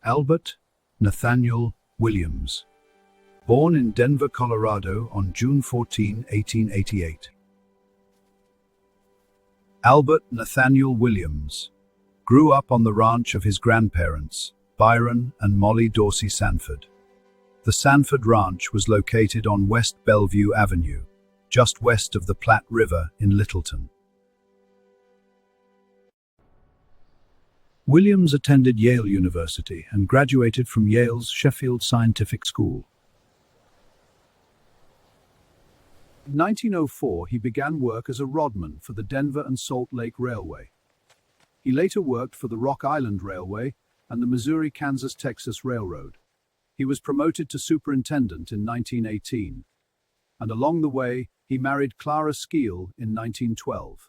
Albert Nathaniel Williams, born in Denver, Colorado on June 14, 1888. Albert Nathaniel Williams grew up on the ranch of his grandparents, Byron and Mollie Dorsey Sanford. The Sanford Ranch was located on West Belleview Avenue, just west of the Platte River in Littleton. Williams attended Yale University and graduated from Yale's Sheffield Scientific School. In 1904, he began work as a rodman for the Denver and Salt Lake Railway. He later worked for the Rock Island Railway and the Missouri-Kansas-Texas Railroad. He was promoted to superintendent in 1918, and along the way, he married Clara Skeel in 1912.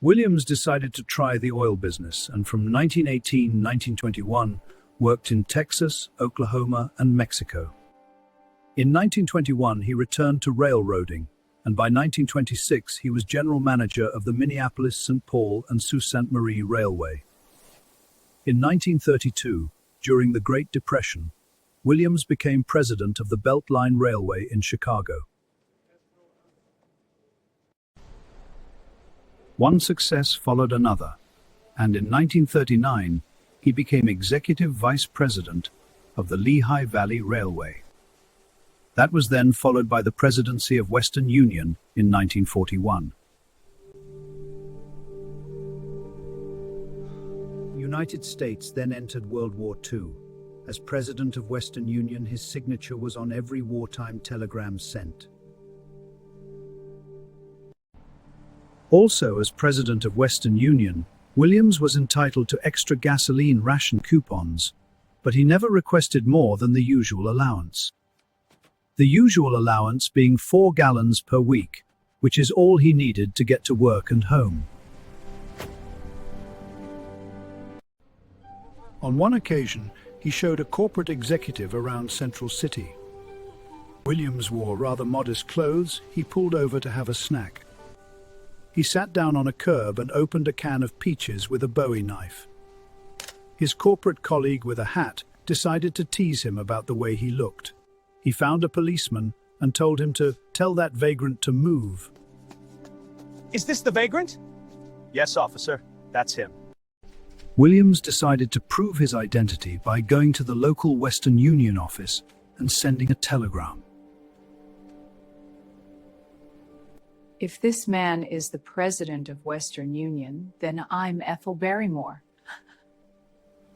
Williams decided to try the oil business and from 1918-1921 worked in Texas, Oklahoma, and Mexico. In 1921, he returned to railroading, and by 1926, he was general manager of the Minneapolis, St. Paul, and Sault Sainte Marie Railway. In 1932, during the Great Depression, Williams became president of the Beltline Railway in Chicago. One success followed another, and in 1939, he became executive vice president of the Lehigh Valley Railway. That was then followed by the presidency of Western Union in 1941. The United States then entered World War II. As president of Western Union, his signature was on every wartime telegram sent. Also, as president of Western Union, Williams was entitled to extra gasoline ration coupons, but he never requested more than the usual allowance. The usual allowance being 4 gallons per week, which is all he needed to get to work and home. On one occasion, he showed a corporate executive around Central City. Williams wore rather modest clothes. He pulled over to have a snack. He sat down on a curb and opened a can of peaches with a Bowie knife. His corporate colleague with a hat decided to tease him about the way he looked. He found a policeman and told him to tell that vagrant to move. Is this the vagrant? Yes, officer. That's him. Williams decided to prove his identity by going to the local Western Union office and sending a telegram. If this man is the president of Western Union, then I'm Ethel Barrymore.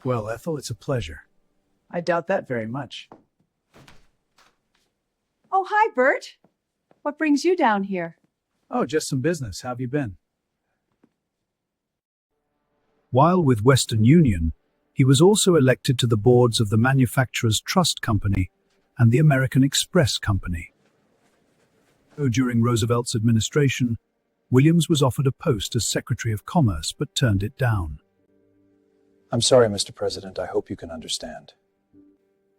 Well, Ethel, it's a pleasure. I doubt that very much. Oh, hi, Bert. What brings you down here? Oh, just some business. How have you been? While with Western Union, he was also elected to the boards of the Manufacturers Trust Company and the American Express Company. During Roosevelt's administration, Williams was offered a post as Secretary of Commerce but turned it down. I'm sorry, Mr. President. I hope you can understand.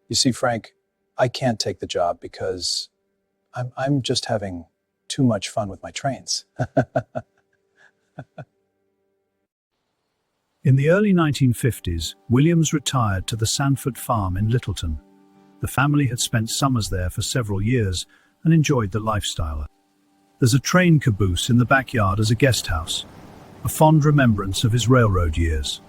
You see, Frank, I can't take the job because I'm just having too much fun with my trains. In the early 1950s, Williams retired to the Sanford farm in Littleton. The family had spent summers there for several years and enjoyed the lifestyle. There's a train caboose in the backyard as a guest house, a fond remembrance of his railroad years.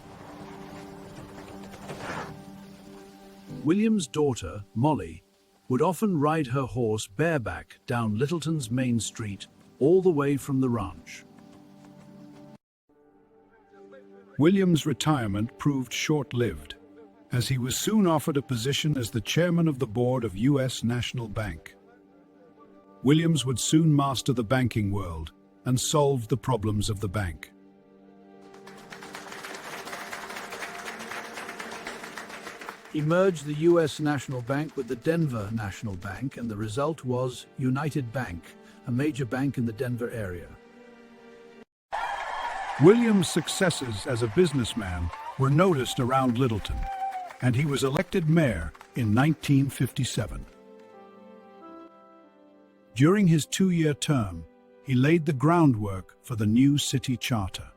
Williams' daughter, Mollie, would often ride her horse bareback down Littleton's main street all the way from the ranch. Williams' retirement proved short-lived, as he was soon offered a position as the chairman of the board of U.S. National Bank. Williams would soon master the banking world and solve the problems of the bank. He merged the U.S. National Bank with the Denver National Bank, and the result was United Bank, a major bank in the Denver area. Williams' successes as a businessman were noticed around Littleton, and he was elected mayor in 1957. During his 2-year term, he laid the groundwork for the new city charter.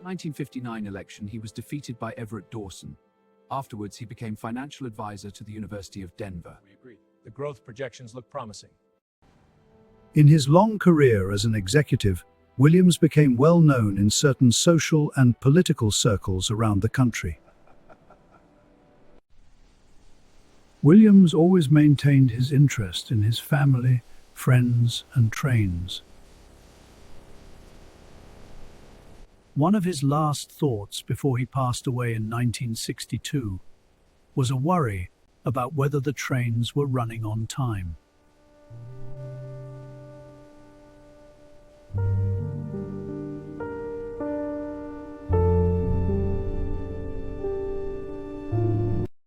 1959 election, he was defeated by Everett Dawson. Afterwards, he became financial advisor to the University of Denver. We agree. The growth projections look promising. In his long career as an executive, Williams became well known in certain social and political circles around the country. Williams always maintained his interest in his family, friends, and trains. One of his last thoughts before he passed away in 1962 was a worry about whether the trains were running on time.